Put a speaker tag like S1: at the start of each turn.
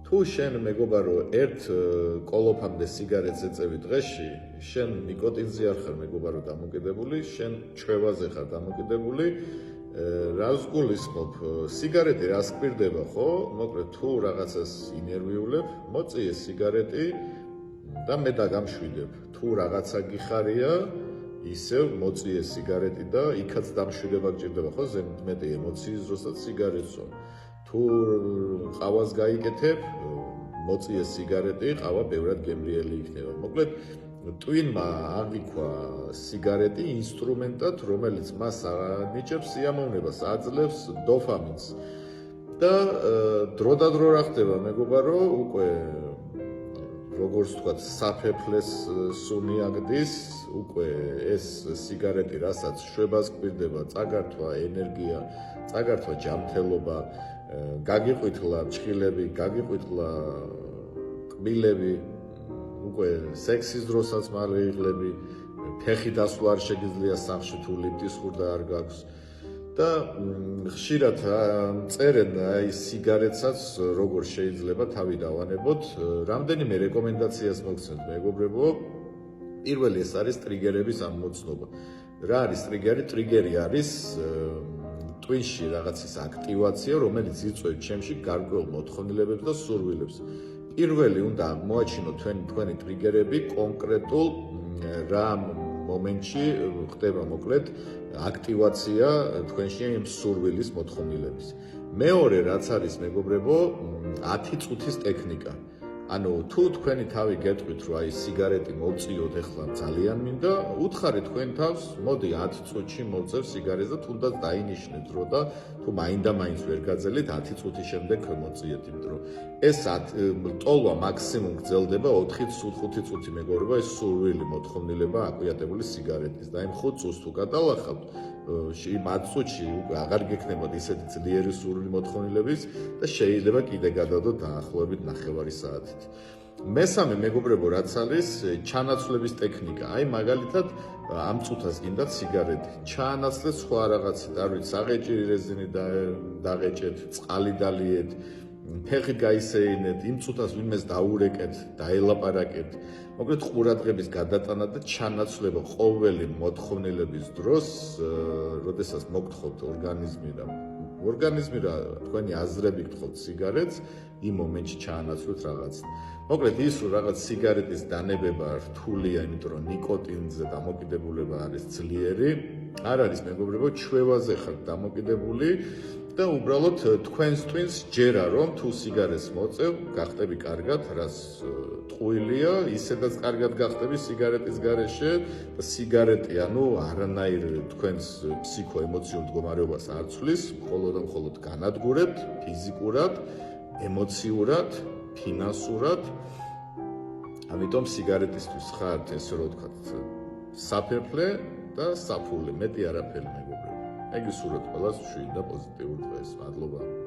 S1: თუ შენ მეგობარო ერთ კოლოფამდე სიგარეტს ეწევი დღეში, შენ ნიკოტინზე არ ხარ მეგობარო დამოკიდებული, შენ ჩვევაზე ხარ დამოკიდებული. რას გულისხმობ? სიგარეტი რას გვირდება, ხო? მოკლედ თუ რაღაცას ინერვიულებ, მოწიე სიგარეტი და მე დაგამშვიდებ. თუ რაღაცა გიხარია, ისევ მოწიე სიგარეტი და იქაც დამშვიდება გჭირდება, ხო? ზედმეტი ემოციის დროსაც სიგარეტსო. თუ ყავას გაიკეთებ, მოწიე სიგარეტი, ყავა ბევრად გემრიელი იქნება. მოკლედ, ტვინმა აღიქვა სიგარეტი ინსტრუმენტად, რომელიც მას ანიჭებს სიამოვნებას, აძლევს დოფამინს. და დროდადრო რა ხდება, მეგობარო, უკვე როგორც ვთქვათ, საფეფლეს სუნი აგდის, უკვე ეს სიგარეტი, რასაც შვებას გვირდება, წაგართვა ენერგია, წაგართვა ჯანმრთელობა, გაგიყვითლა ჭხილები, გაგიყვითლა კბილები, უკვე სექსის დროსაც მალე იღლები, ფეხი დასვლა არ შეგიძლია სახლში თუ ლიფტის ხურდა არ გაქვს. და ხშირად წერენ აი სიგარეტსაც როგორ შეიძლება თავი დავანებოთ. რამდენიმე რეკომენდაციას მოგცემთ მეგობრებო. პირველი ეს არის ტრიგერების ამოცნობა. რა არის ტრიგერი? ტრიგერი არის ტვინში რაღაცის აქტივაცია, რომელიც იწვევს ჩემში გარკვეულ მოთხოვნილებებს და სურვილებს. პირველი უნდა მოაჩინოთ თქვენი ტრიგერები კონკრეტულ რა მომენტში ხდება მოკლედ აქტივაცია თქვენში იმ სურვილის მოთხოვნილების. მეორე რაც არის მეგობრებო, 10 წუთის ტექნიკა. ანუ თუ თქვენი თავი გეტყვით რომ აი სიგარეტი მოვწიოთ ახლა ძალიან მინდა, უთხარით თქვენ თავს, მოდი 10 წუთში მოვწევ სიგარეტს და თუნდაც დაინიშნეთ რომ და თუ მაინდა-მაინც ვერ გაძელით 10 წუთის შემდეგ მოწიეთ, იმიტომ რომ ეს ტოლვა მაქსიმუმ გრძელდება 4-5 წუთი მეგობრებო, ეს სურვილი მოთხოვნილება აკვიატებული სიგარეტის და იმ 5 წუთს თუ გადალახავთ, იმ 10 წუთში აღარ გექნებათ ისეთი ძლიერი სურვილი მოთხოვნილების და შეიძლება კიდე გადადოთ დაახლოებით 9 საათით. მესამე მეგობრებო, რაც არის ჩანაცვლების ტექნიკა. აი მაგალითად ამ წუთას გინდათ სიგარეტი. ჩაანაცვლეთ სხვა რაღაცით, არ ვიცი, საღეჭირი რეზინი დაღეჭეთ, წყალი დალიეთ, ფეხი გაისეინეთ, იმ წუთას ვინმეს დაურეკეთ, დაელაპარაკეთ. მოკლედ ყურადღების გადატანა და ჩანაცვლება ყოველი მოთხოვნილების დროს, როდესაც მოგთხოვთ ორგანიზმი რა თქვენი აზრები გთხოვთ სიგარეტს, იმ მომენტში ჩაანაცვლეთ რაღაც. მოკლედ ის რომ რაღაც სიგარეტის დანებება რთულია, იმიტომ რომ ნიკოტინზე დამოკიდებულება არის ძლიერი, არ არის მეგობრებო, ჩვევაზე ხართ დამოკიდებული და უბრალოდ თქვენს ტვინს ჯერა რომ თუ სიგარეტს მოწევ, გახტები კარგად, რას ტყუილია, ისედაც კარგად გახტები სიგარეტის გარეშე და სიგარეტი ანუ არანაირ თქვენს ფსიქო-ემოციურ მდგომარეობას არ ცვლის, მხოლოდ და მხოლოდ განადგურებთ ფიზიკურად, ემოციურად, ფინანსურად. ამიტომ სიგარეტისთვის ხართ ესე რომ ვთქვათ საფერფლე და საფულე, მეტი არაფერი მეგობრებო. ეგ ისურვებთ ყველას მშვიდ და პოზიტიურ დღეს. მადლობა.